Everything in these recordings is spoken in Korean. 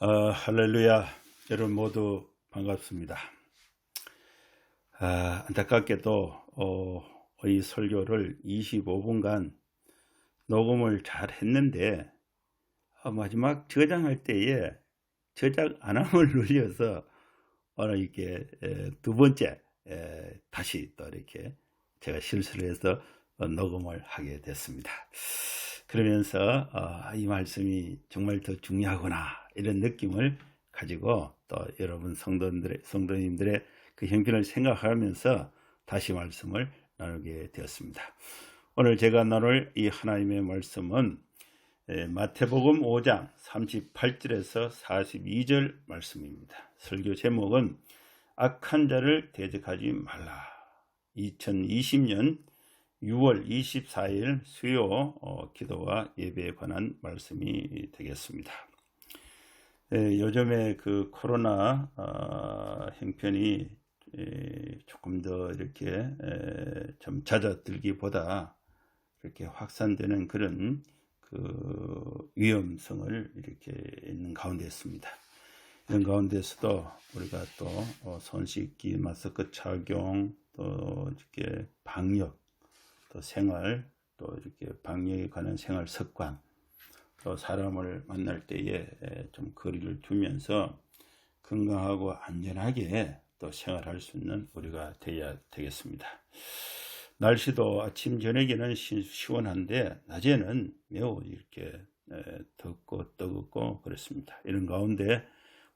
할렐루야. 여러분 모두 반갑습니다. 안타깝게도 이 설교를 25분간 녹음을 잘 했는데 마지막 저장할 때에 저장 안함을 눌려서 오늘 이렇게 두 번째 다시 또 이렇게 제가 실수를 해서 녹음을 하게 됐습니다. 그러면서 이 말씀이 정말 더 중요하구나 이런 느낌을 가지고 또 여러분 성도님들의 그 형편을 생각하면서 다시 말씀을 나누게 되었습니다. 오늘 제가 나눌 이 하나님의 말씀은 마태복음 5장 38절에서 42절 말씀입니다. 설교 제목은 악한 자를 대적하지 말라. 2020년 6월 24일 수요 기도와 예배에 관한 말씀이 되겠습니다. 요즘에 그 코로나 형편이 조금 더 이렇게 좀 잦아들기보다 이렇게 확산되는 그런 그 위험성을 이렇게 있는 가운데 있습니다. 이런 가운데서도 우리가 또 손 씻기, 마스크 착용, 또 이렇게 방역, 또 생활, 또 이렇게 방역에 관한 생활 습관, 또 사람을 만날 때에 좀 거리를 두면서 건강하고 안전하게 또 생활할 수 있는 우리가 되어야 되겠습니다. 날씨도 아침 저녁에는 시원한데 낮에는 매우 이렇게 덥고 뜨겁고 그렇습니다. 이런 가운데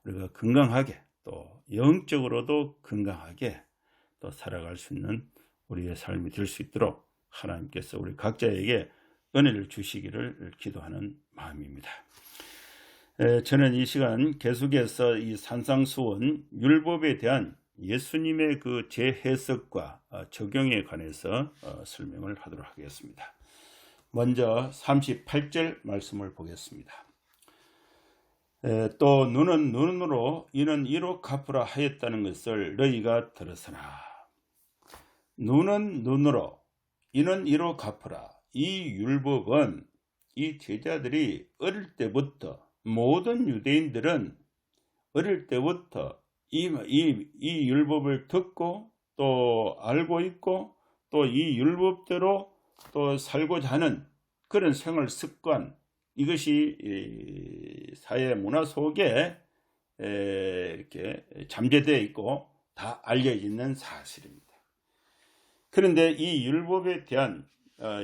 우리가 건강하게 또 영적으로도 건강하게 또 살아갈 수 있는 우리의 삶이 될 수 있도록 하나님께서 우리 각자에게 은혜를 주시기를 기도하는 마음입니다. 저는 이 시간 계속해서 이 산상수훈 율법에 대한 예수님의 그 재해석과 적용에 관해서 설명을 하도록 하겠습니다. 먼저 38절 말씀을 보겠습니다. 또 눈은 눈으로 이는 이로 갚으라 하였다는 것을 너희가 들었으나 눈은 눈으로 이는 이로 갚으라. 이 율법은 이 제자들이 어릴 때부터 모든 유대인들은 어릴 때부터 이 율법을 듣고 또 알고 있고 또 이 율법대로 또 살고자 하는 그런 생활 습관, 이것이 사회 문화 속에 이렇게 잠재되어 있고 다 알려져 있는 사실입니다. 그런데 이 율법에 대한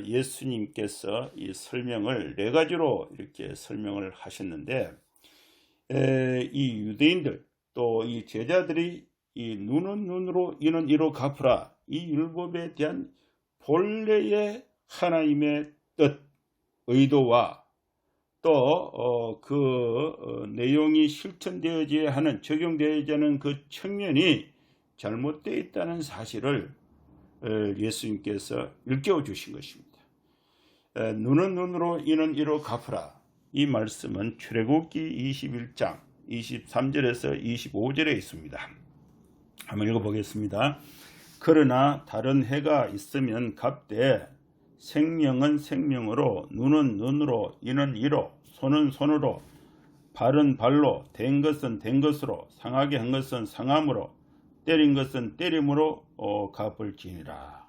예수님께서 이 설명을 네 가지로 이렇게 설명을 하셨는데, 이 유대인들 또 이 제자들이 이 눈은 눈으로 이는 이로 갚으라, 이 율법에 대한 본래의 하나님의 뜻, 의도와 또 그 내용이 실천되어져야 하는, 적용되어져야 하는 그 측면이 잘못되어 있다는 사실을 예수님께서 일깨워 주신 것입니다. 눈은 눈으로 이는 이로 갚으라. 이 말씀은 출애굽기 21장 23절에서 25절에 있습니다. 한번 읽어보겠습니다. 그러나 다른 해가 있으면 갚되 생명은 생명으로, 눈은 눈으로, 이는 이로, 손은 손으로, 발은 발로, 된 것은 된 것으로, 상하게 한 것은 상함으로, 때린 것은 때림으로 갚을지니라.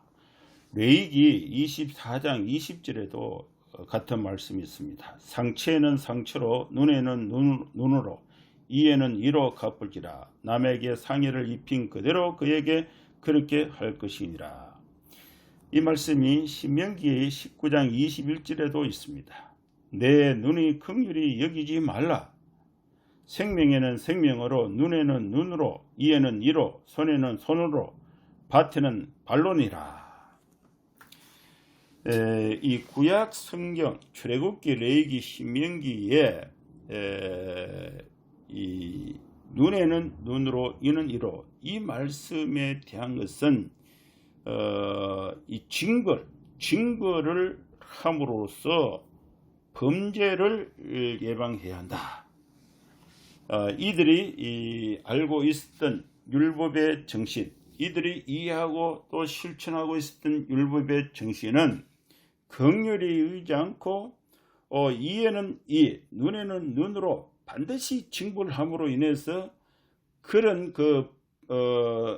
레위기 24장 20절에도 같은 말씀이 있습니다. 상체에는 상처로, 눈에는 눈으로, 이에는 이로 갚을지라. 남에게 상해를 입힌 그대로 그에게 그렇게 할 것이니라. 이 말씀이 신명기 19장 21절에도 있습니다. 내 눈이 긍휼히 여기지 말라. 생명에는 생명으로, 눈에는 눈으로, 이에는 이로, 손에는 손으로, 밭에는 발로니라. 이 구약 성경 출애굽기, 레위기, 신명기에 이 눈에는 눈으로, 이는 이로, 이 말씀에 대한 것은 이 징벌을 함으로써 범죄를 예방해야 한다. 이들이 알고 있었던 율법의 정신, 이들이 이해하고 또 실천하고 있었던 율법의 정신은 긍휼히 여기지 않고 이에는 이, 눈에는 눈으로 반드시 징벌을 함으로 인해서 그런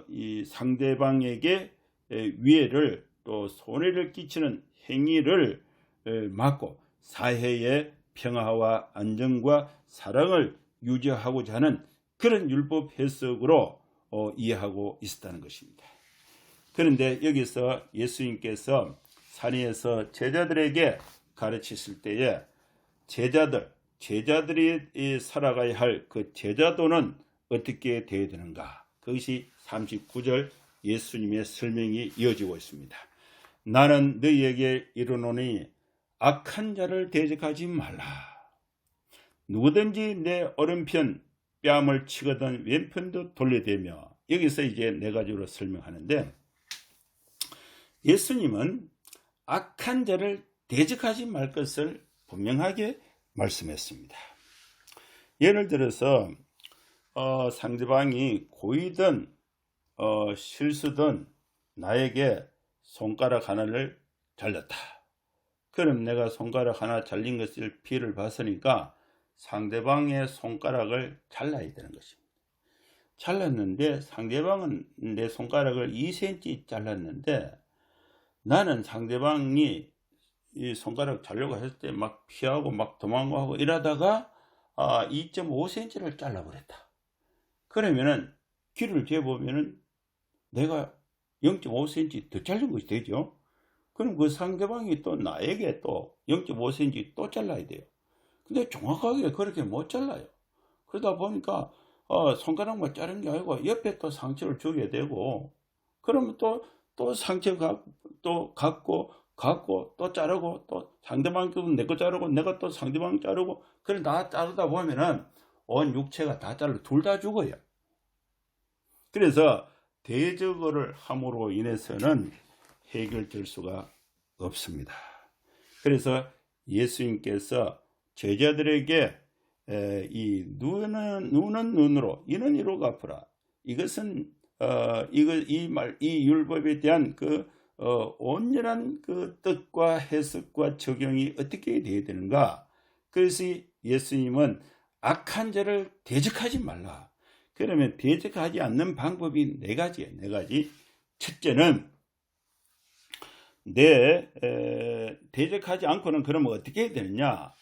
이 상대방에게 위해를 또 손해를 끼치는 행위를 막고 사회의 평화와 안정과 사랑을 유지하고자 하는 그런 율법 해석으로 이해하고 있었다는 것입니다. 그런데 여기서 예수님께서 산위에서 제자들에게 가르치실 때에 제자들이 살아가야 할 그 제자도는 어떻게 되어야 되는가? 그것이 39절 예수님의 설명이 이어지고 있습니다. 나는 너희에게 이르노니 악한 자를 대적하지 말라. 누구든지 내 오른편 뺨을 치거든 왼편도 돌려대며, 여기서 이제 네 가지로 설명하는데, 예수님은 악한 자를 대적하지 말 것을 분명하게 말씀했습니다. 예를 들어서 상대방이 고의든 실수든 나에게 손가락 하나를 잘랐다. 그럼 내가 손가락 하나 잘린 것을 피해를 봤으니까 상대방의 손가락을 잘라야 되는 것입니다. 잘랐는데 상대방은 내 손가락을 2cm 잘랐는데, 나는 상대방이 이 손가락 자르려고 했을 때 막 피하고 막 도망가고 이러다가 2.5cm를 잘라버렸다. 그러면은 귀를 재보면은 내가 0.5cm 더 자른 것이 되죠. 그럼 그 상대방이 또 나에게 또 0.5cm 또 잘라야 돼요. 근데 정확하게 그렇게 못 잘라요. 그러다 보니까 손가락만 자른 게 아니고 옆에 또 상처를 주게 되고, 그러면 또 상처가 또 갖고 또 자르고, 또 상대방도 내 거 자르고 내가 또 상대방 자르고, 그래 다 자르다 보면은 온 육체가 다 잘려 둘 다 죽어요. 그래서 대적을 함으로 인해서는 해결될 수가 없습니다. 그래서 예수님께서 제자들에게 이 눈은 눈으로, 이는 이로 갚으라. 이것은 이 율법에 대한 온전한 그 뜻과 해석과 적용이 어떻게 되어야 되는가? 그래서 예수님은 악한 자를 대적하지 말라. 그러면 대적하지 않는 방법이 네 가지. 첫째는 대적하지 않고는 그러면 어떻게 해야 되느냐?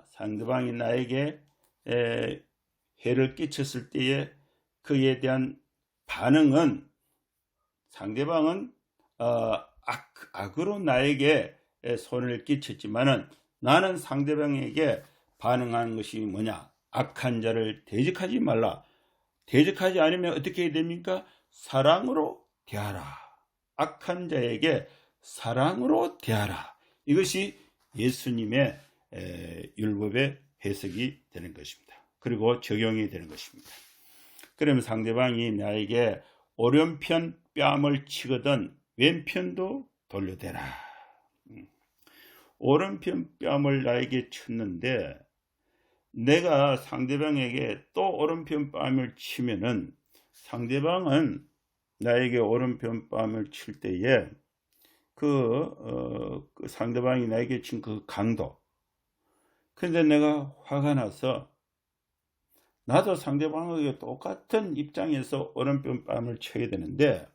상대방이 나에게 해를 끼쳤을 때에 그에 대한 반응은, 상대방은 악으로 나에게 손해를 끼쳤지만은 나는 상대방에게 반응하는 것이 뭐냐? 악한 자를 대적하지 말라. 대적하지 않으면 어떻게 해야 됩니까? 사랑으로 대하라. 악한 자에게 사랑으로 대하라. 이것이 예수님의 율법의 해석이 되는 것입니다. 그리고 적용이 되는 것입니다. 그러면 상대방이 나에게 오른편 뺨을 치거든 왼편도 돌려대라. 오른편 뺨을 나에게 쳤는데 내가 상대방에게 또 오른편 뺨을 치면은, 상대방은 나에게 오른편 뺨을 칠 때에 그 상대방이 나에게 친 그 강도, 근데 내가 화가 나서 나도 상대방에게 똑같은 입장에서 오른편 뺨을 쳐야 되는데,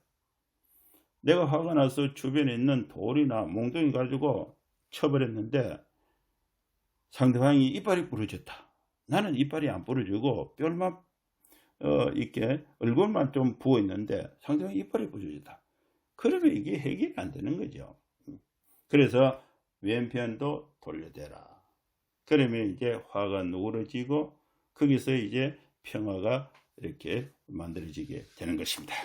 내가 화가 나서 주변에 있는 돌이나 몽둥이 가지고 쳐버렸는데 상대방이 이빨이 부러졌다. 나는 이빨이 안 부러지고 뼈만 이렇게 얼굴만 좀 부어 있는데 상대방이 이빨이 부러졌다. 그러면 이게 해결이 안 되는 거죠. 그래서 왼편도 돌려대라. 그러면 이제 화가 누그러지고 거기서 이제 평화가 이렇게 만들어지게 되는 것입니다.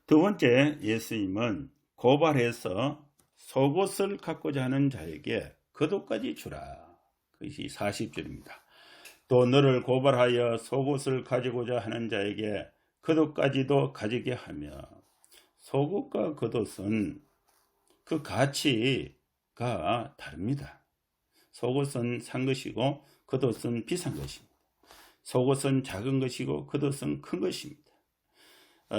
두 번째, 예수님은 고발해서 속옷을 갖고자 하는 자에게 겉옷까지 주라. 그것이 40절입니다. 또 너를 고발하여 속옷을 가지고자 하는 자에게 겉옷까지도 가지게 하며, 속옷과 겉옷은 그 가치가 다릅니다. 속옷은 산 것이고 겉옷은 비싼 것입니다. 속옷은 작은 것이고 겉옷은 큰 것입니다.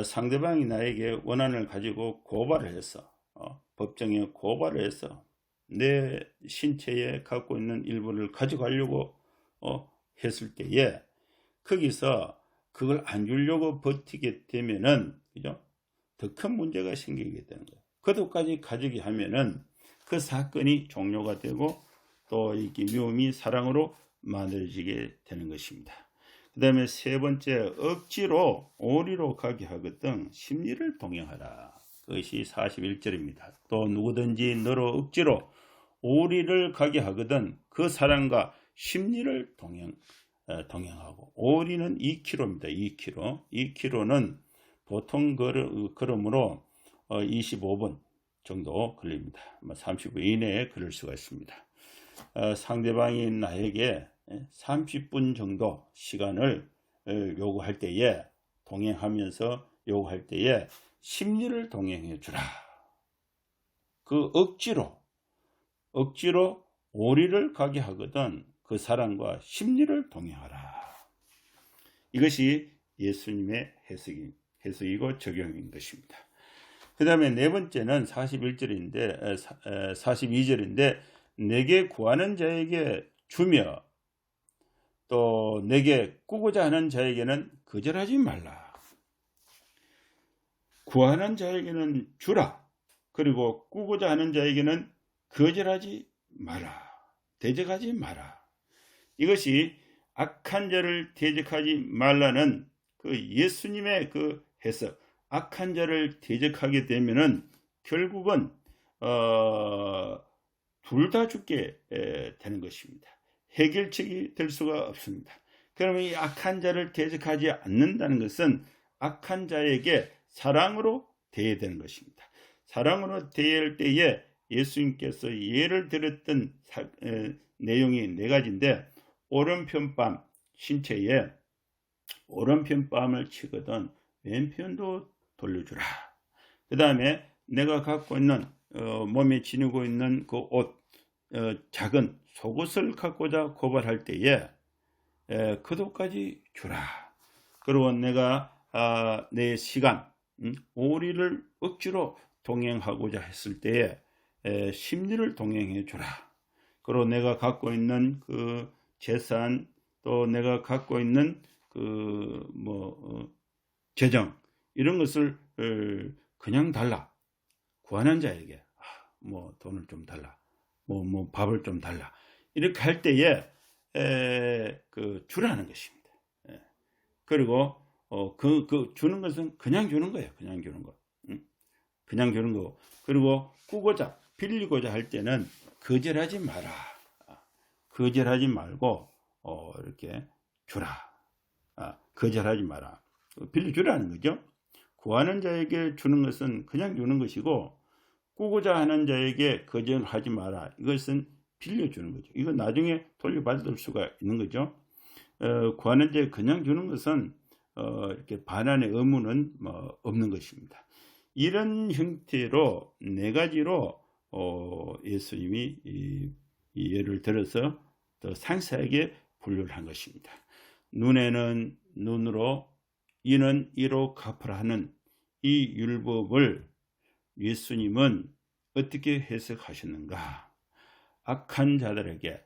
상대방이 나에게 원한을 가지고 고발을 해서 법정에 고발을 해서 내 신체에 갖고 있는 일부를 가져가려고 했을 때에 거기서 그걸 안 주려고 버티게 되면은 그죠? 더 큰 문제가 생기게 되는 거예요. 그도까지 가지게 하면은 그 사건이 종료가 되고 또 이게 미움이 사랑으로 만들어지게 되는 것입니다. 그 다음에 세 번째, 억지로 오리로 가게 하거든 심리를 동행하라. 그것이 41절입니다. 또 누구든지 너로 억지로 오리를 가게 하거든 그 사람과 심리를 동행하고. 오리는 2km입니다. 2km는 보통 걸음으로 25분 정도 걸립니다. 30분 이내에 걸을 수가 있습니다. 상대방이 나에게 30분 정도 시간을 요구할 때에, 동행하면서 요구할 때에 심리를 동행해 주라. 그 억지로 오리를 가게 하거든 그 사람과 심리를 동행하라. 이것이 예수님의 해석이고 적용인 것입니다. 그 다음에 네 번째는 42절인데 내게 구하는 자에게 주며 또 내게 꾸고자 하는 자에게는 거절하지 말라. 구하는 자에게는 주라. 그리고 꾸고자 하는 자에게는 거절하지 마라. 대적하지 마라. 이것이 악한 자를 대적하지 말라는 그 예수님의 그 해석. 악한 자를 대적하게 되면은 결국은 둘 다 죽게 되는 것입니다. 해결책이 될 수가 없습니다. 그러면 이 악한 자를 대적하지 않는다는 것은 악한 자에게 사랑으로 대해야 되는 것입니다. 사랑으로 대할 때에 예수님께서 예를 들었던 내용이 네 가지인데, 오른편뺨, 신체에 오른편뺨을 치거든 왼편도 돌려주라. 그 다음에 내가 갖고 있는 몸에 지니고 있는 그 옷, 작은 속옷을 갖고자 고발할 때에 그도까지 주라. 그리고 내가 내 시간, 오리를 억지로 동행하고자 했을 때에 심리를 동행해 주라. 그리고 내가 갖고 있는 그 재산, 또 내가 갖고 있는 그 재정, 이런 것을 그냥 달라. 구하는 자에게 돈을 좀 달라. 밥을 좀 달라. 이렇게 할 때에 주라는 것입니다. 그리고 그 주는 것은 그냥 주는 거예요. 그냥 주는 거. 그냥 주는 거고. 그리고 꾸고자, 빌리고자 할 때는 거절하지 마라. 거절하지 말고 이렇게 주라. 거절하지 마라. 빌려주라는 거죠. 구하는 자에게 주는 것은 그냥 주는 것이고, 꾸고자 하는 자에게 거절하지 마라. 이것은 빌려주는 거죠. 이거 나중에 돌려받을 수가 있는 거죠. 구하는 자에게 그냥 주는 것은 이렇게 반환의 의무는 없는 것입니다. 이런 형태로 네 가지로 예수님이 이 예를 들어서 더 상세하게 분류를 한 것입니다. 눈에는 눈으로, 이는 이로 갚으라 하는 이 율법을 예수님은 어떻게 해석하셨는가? 악한 자들에게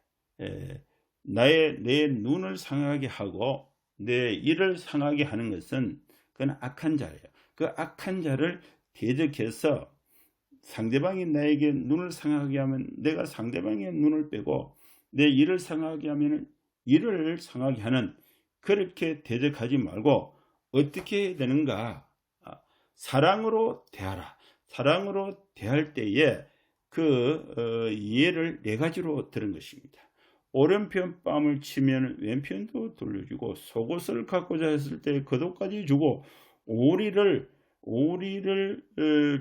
내 눈을 상하게 하고 내 이를 상하게 하는 것은 그건 악한 자예요. 그 악한 자를 대적해서 상대방이 나에게 눈을 상하게 하면 내가 상대방의 눈을 빼고, 내 이를 상하게 하면 이를 상하게 하는, 그렇게 대적하지 말고 어떻게 해야 되는가? 사랑으로 대하라. 사랑으로 대할 때에 그 예를 네 가지로 들은 것입니다. 오른편 뺨을 치면 왼편도 돌려주고, 속옷을 갖고자 했을 때 겉옷까지 주고, 오리를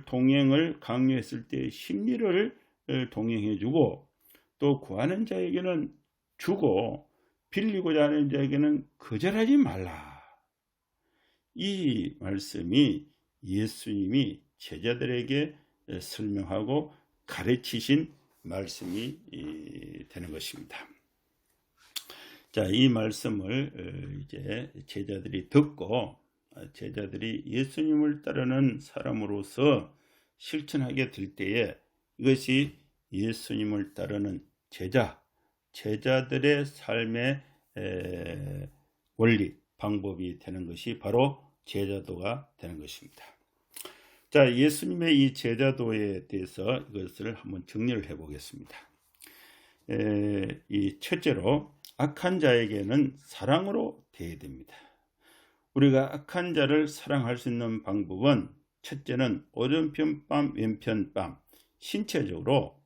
동행을 강요했을 때 심리를 동행해주고, 또 구하는 자에게는 주고, 빌리고자 하는 자에게는 거절하지 말라. 이 말씀이 예수님이 제자들에게 설명하고 가르치신 말씀이 되는 것입니다. 자, 이 말씀을 이제 제자들이 듣고, 제자들이 예수님을 따르는 사람으로서 실천하게 될 때에 이것이 예수님을 따르는 제자들의 삶의 원리, 방법이 되는 것이 바로 제자도가 되는 것입니다. 자, 예수님의 이 제자도에 대해서 이것을 한번 정리를 해보겠습니다. 이 첫째로 악한 자에게는 사랑으로 대해야 됩니다. 우리가 악한 자를 사랑할 수 있는 방법은 첫째는 오른편 뺨 왼편 뺨 신체적으로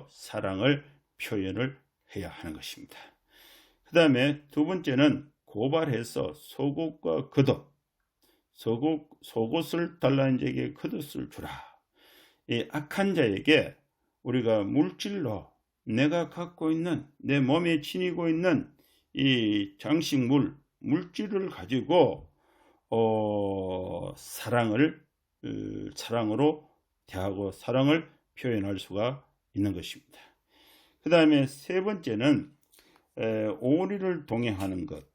사랑을 표현을 해야 하는 것입니다. 그 다음에 두 번째는 고발해서 속옷과 겉옷, 속옷을 달라는 자에게 겉옷을 주라. 이 악한 자에게 우리가 물질로 내가 갖고 있는 내 몸에 지니고 있는 이 장식물, 물질을 가지고 사랑으로 대하고 사랑을 표현할 수가 있는 것입니다. 그 다음에 세 번째는 오리를 동행하는 것,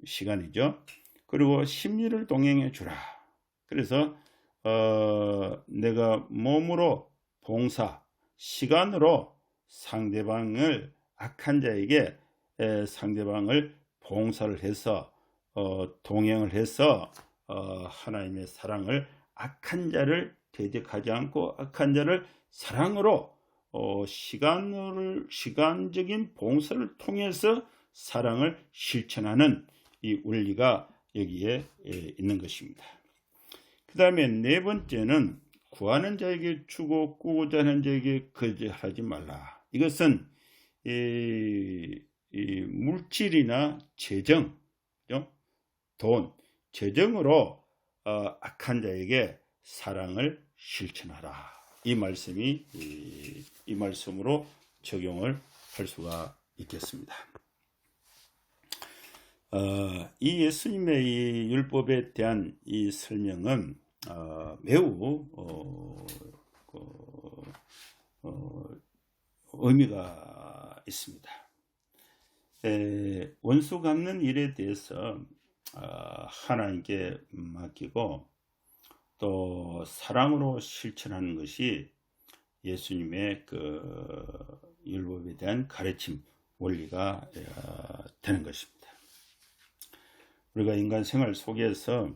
시간이죠. 그리고 심리를 동행해 주라. 그래서 내가 몸으로 봉사, 시간으로 상대방을 악한 자에게 상대방을 봉사를 해서 동행을 해서 하나님의 사랑을 악한 자를 대적하지 않고 악한 자를 사랑으로 시간적인 봉사를 통해서 사랑을 실천하는 이 원리가 여기에 있는 것입니다. 그 다음에 네 번째는 구하는 자에게 주고 꾸고자 하는 자에게 거절하지 말라. 이것은 이 물질이나 재정, 돈, 재정으로 악한 자에게 사랑을 실천하라. 이 말씀이 이 말씀으로 적용을 할 수가 있겠습니다. 이 예수님의 이 율법에 대한 이 설명은 매우 의미가 있습니다. 원수 갚는 일에 대해서 하나님께 맡기고 또 사랑으로 실천하는 것이 예수님의 그 율법에 대한 가르침 원리가 되는 것입니다. 우리가 인간 생활 속에서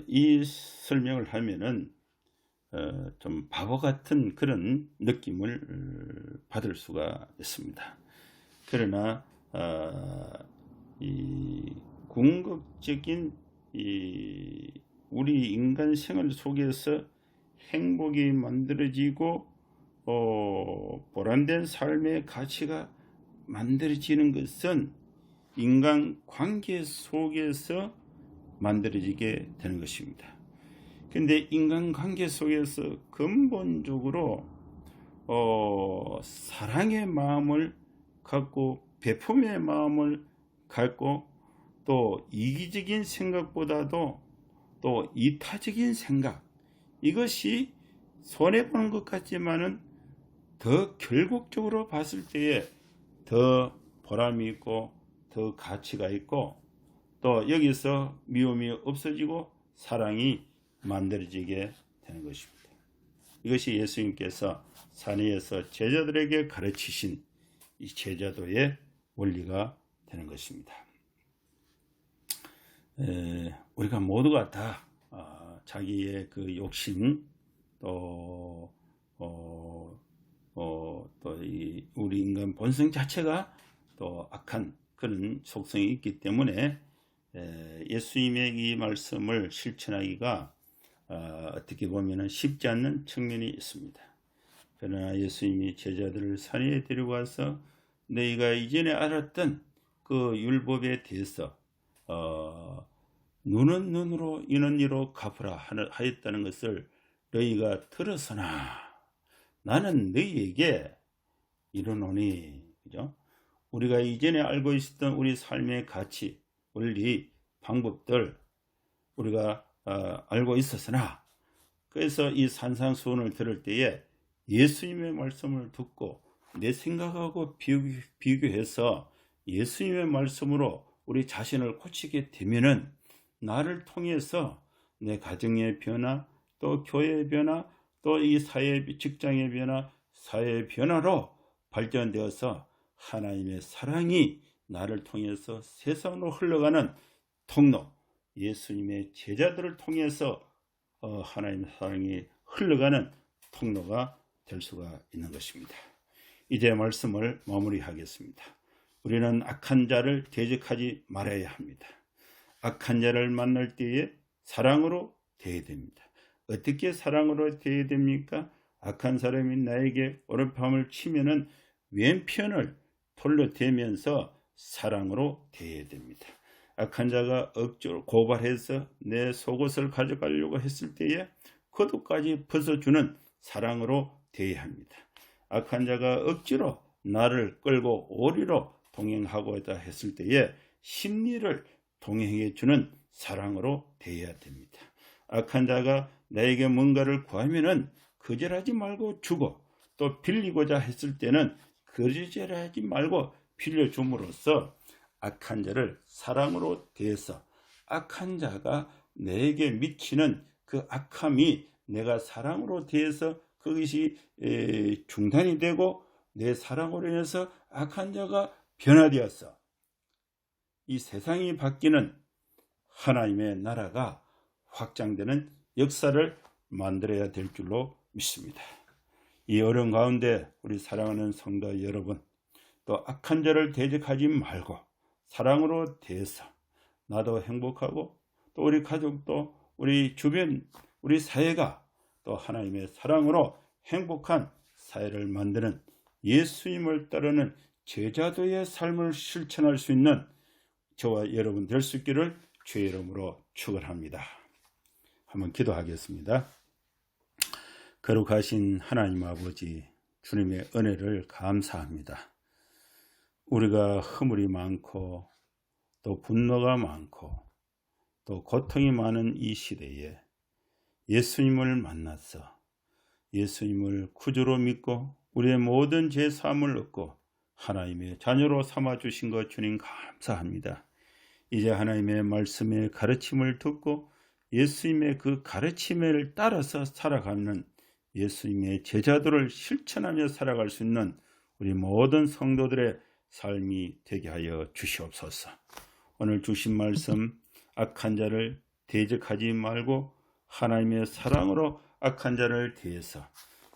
이 설명을 하면은 좀 바보 같은 그런 느낌을 받을 수가 있습니다. 그러나 이 궁극적인 우리 인간 생활 속에서 행복이 만들어지고 보람된 삶의 가치가 만들어지는 것은 인간 관계 속에서 만들어지게 되는 것입니다. 근데 인간 관계 속에서 근본적으로 사랑의 마음을 갖고 베품의 마음을 갖고 또 이기적인 생각보다도 또 이타적인 생각, 이것이 손해보는 것 같지만은 더 결국적으로 봤을 때에 더 보람이 있고 더 가치가 있고 또 여기서 미움이 없어지고 사랑이 만들어지게 되는 것입니다. 이것이 예수님께서 산위에서 제자들에게 가르치신 이 제자도의 원리가 되는 것입니다. 우리가 모두가 다 자기의 그 욕심 또 우리 인간 본성 자체가 또 악한 그런 속성이 있기 때문에 예수님의 이 말씀을 실천하기가 어떻게 보면 쉽지 않는 측면이 있습니다. 그러나 예수님이 제자들을 산에 데리고 와서 너희가 이전에 알았던 그 율법에 대해서 눈은 눈으로 이는 이로 갚으라 하였다는 것을 너희가 들었으나 나는 너희에게 이르노니, 그죠? 우리가 이전에 알고 있었던 우리 삶의 가치, 원리, 방법들 우리가 알고 있었으나, 그래서 이 산상수훈을 들을 때에 예수님의 말씀을 듣고 내 생각하고 비교해서 예수님의 말씀으로 우리 자신을 고치게 되면은 나를 통해서 내 가정의 변화, 또 교회의 변화, 또 이 사회 직장의 변화, 사회의 변화로 발전되어서 하나님의 사랑이 나를 통해서 세상으로 흘러가는 통로, 예수님의 제자들을 통해서 하나님의 사랑이 흘러가는 통로가 될 수가 있는 것입니다. 이제 말씀을 마무리하겠습니다. 우리는 악한 자를 대적하지 말아야 합니다. 악한 자를 만날 때에 사랑으로 대해야 됩니다. 어떻게 사랑으로 대해야 됩니까? 악한 사람이 나에게 오른밤을 치면은 왼편을 돌려대면서 사랑으로 대해야 됩니다. 악한 자가 억지로 고발해서 내 속옷을 가져가려고 했을 때에 겉옷까지 벗어주는 사랑으로 대해야 합니다. 악한 자가 억지로 나를 끌고 오리로 동행하고자 했을 때에 심리를 동행해 주는 사랑으로 대해야 됩니다. 악한 자가 나에게 뭔가를 구하면은 거절하지 말고 주고, 또 빌리고자 했을 때는 거절하지 말고 빌려줌으로써 악한 자를 사랑으로 대해서 악한 자가 내게 미치는 그 악함이 내가 사랑으로 대해서 그것이 중단이 되고 내 사랑으로 인해서 악한 자가 변화되어서 이 세상이 바뀌는 하나님의 나라가 확장되는 역사를 만들어야 될 줄로 믿습니다. 이 어려운 가운데 우리 사랑하는 성도 여러분, 또 악한 자를 대적하지 말고 사랑으로 대해서 나도 행복하고 또 우리 가족도 우리 주변 우리 사회가 또 하나님의 사랑으로 행복한 사회를 만드는 예수님을 따르는 제자도의 삶을 실천할 수 있는 저와 여러분 될 수 있기를 주의 이름으로 축원합니다. 한번 기도하겠습니다. 거룩하신 하나님 아버지, 주님의 은혜를 감사합니다. 우리가 허물이 많고 또 분노가 많고 또 고통이 많은 이 시대에 예수님을 만나서 예수님을 구주로 믿고 우리의 모든 죄 사함을 얻고 하나님의 자녀로 삼아주신 것 주님 감사합니다. 이제 하나님의 말씀의 가르침을 듣고 예수님의 그 가르침을 따라서 살아가는 예수님의 제자들을 실천하며 살아갈 수 있는 우리 모든 성도들의 삶이 되게 하여 주시옵소서. 오늘 주신 말씀, 악한 자를 대적하지 말고 하나님의 사랑으로 악한 자를 대해서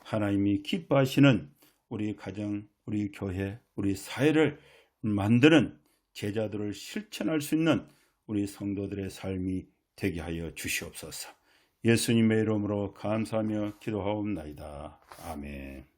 하나님이 기뻐하시는 우리 가정, 우리 교회, 우리 사회를 만드는 제자들을 실천할 수 있는 우리 성도들의 삶이 되게 하여 주시옵소서. 예수님의 이름으로 감사하며 기도하옵나이다. 아멘.